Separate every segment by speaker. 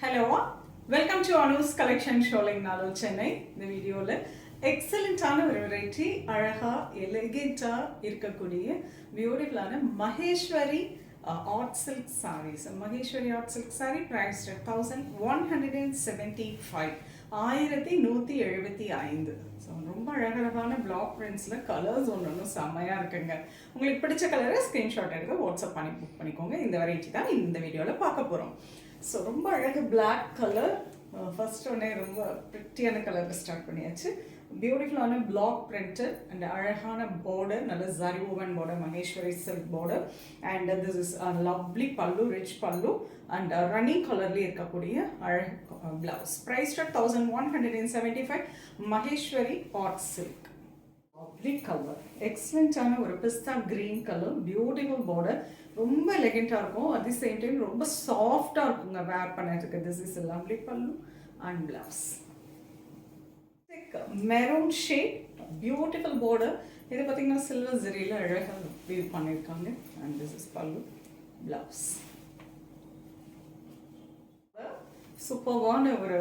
Speaker 1: Hello, welcome to Anu's collection showing Nalu Chennai. இந்த வீடியோல எக்ஸலண்டான ஒரு வெரைட்டி அழகா எலிகென்ட்டா இருக்கக்கூடிய பியூட்டிஃபுல்லான Maheshwari art silk sarees. Maheshwari art silk sari price 1175, 1175. So ரொம்ப அழகழகான பிளாக் பிரிண்ட்ஸில் கலர்ஸ் ஒன்று செம்மையாக இருக்குங்க. உங்களுக்கு பிடிச்ச கலரை ஸ்க்ரீன்ஷாட் எடுத்து வாட்ஸ்அப் பண்ணி புக் பண்ணிக்கோங்க. இந்த வெரைட்டி தான் இந்த வீடியோவில் பார்க்க போகிறோம். ஸோ ரொம்ப அழகு பிளாக் கலர். ஃபர்ஸ்ட் ஒன்னே ரொம்ப ப்ரிட்டியான கலர் ஸ்டார்ட் பண்ணியாச்சு. பியூட்டிஃபுல்லான பிளாக் பிரிண்டட் அண்ட் அழகான பார்டர், நல்ல zari woven border, Maheshwari silk border. And this is lovely pallu, rich pallu and running கலர்லேயே இருக்கக்கூடிய அழகு blouse. Price 1175, Maheshwari art silk. Lovely colour, எக்ஸலண்டான ஒரு pista green colour, beautiful border, ரொம்ப எலிகென்ட்டாக இருக்கும். அட் தி சேம் டைம் ரொம்ப சாஃப்டாக இருக்குங்க வேர் பண்ணுறதுக்கு. This is lovely pallu and blouse. Maroon shade, beautiful border. இது பார்த்தீங்கன்னா சில்வர் ஜரியில் அழகாக வீவ் பண்ணியிருக்காங்க. And this is pallu, blouse. சூப்பர்வான ஒரு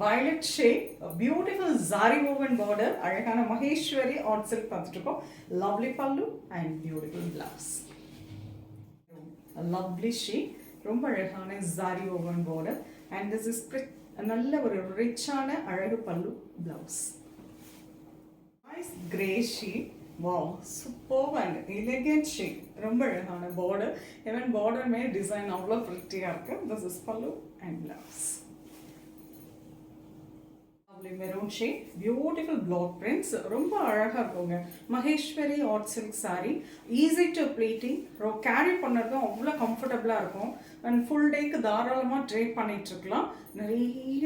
Speaker 1: violet shade, beautiful zari woven border, அழகான மகேஸ்வரி ஆர்ட் சில்க் பார்த்துட்டு இருக்கோம். Lovely pallu and beautiful blouse. Lovely shade, ரொம்ப அழகான zari woven border and this is நல்ல ஒரு ரிச்சான அழகு pallu, blouse. Nice grey shade. Wow, super and elegant shade, ரொம்ப அழகான பார்டர். ஈவன் பார்டருமே டிசைன் அவ்வளோ ப்ரிட்டியாக இருக்கு. This is pallu and blouse. Maroon shade, beautiful black prints, ரொம்ப அழகாக இருக்குங்க. Maheshwari art silk sari, easy to pleating, carry பண்ணுறதும் அவ்வளோ கம்ஃபர்டபுளாக இருக்கும். அண்ட் ஃபுல் டேக்கு தாராளமாக ட்ரேப் பண்ணிகிட்ருக்கலாம். நிறைய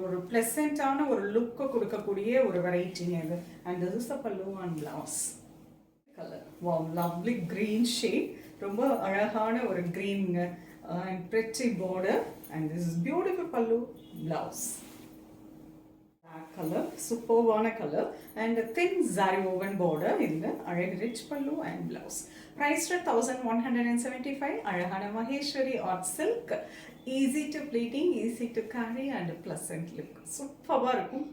Speaker 1: ஒரு ப்ளசண்ட்டான ஒரு லுக்கை கொடுக்கக்கூடிய ஒரு வெரைட்டிங்க இது. And this is the pallu and blouse. Colour, wow, lovely green shade, ரொம்ப அழகான ஒரு க்ரீனுங்க. And pretty border and this is beautiful pallu, blouse. Color, superb color and a thin zari woven border in the அழகு rich pallu and blouse. Price 1175, அழகான Maheshwari art silk. Easy to pleating, easy to carry and pleasant look. சூப்பராக இருக்கும்.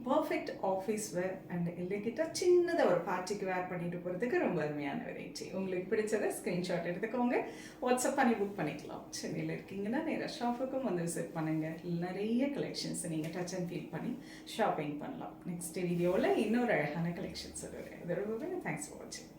Speaker 1: Perfect office wear and இல்லைக்கிட்ட சின்னதாக ஒரு பார்ட்டிக்கு வேர் பண்ணிட்டு போகிறதுக்கு ரொம்ப அருமையான வெரைட்டி. உங்களுக்கு பிடிச்சதை ஸ்க்ரீன்ஷாட் எடுத்துக்கோங்க, வாட்ஸ்அப் பண்ணி புக் பண்ணிக்கலாம். சென்னையில் இருக்கீங்கன்னா நேராக ஷாப்புக்கும் வந்து விசிட் பண்ணுங்கள். நிறைய கலெக்ஷன்ஸ் நீங்கள் டச் அண்ட் ஃபீல் பண்ணி ஷாப்பிங் பண்ணலாம். நெக்ஸ்ட் வீடியோவில் இன்னொரு அழகான கலெக்ஷன்ஸ் வருவேன். இது ரொம்பவே தேங்க்ஸ் ஃபார் வாட்சிங்.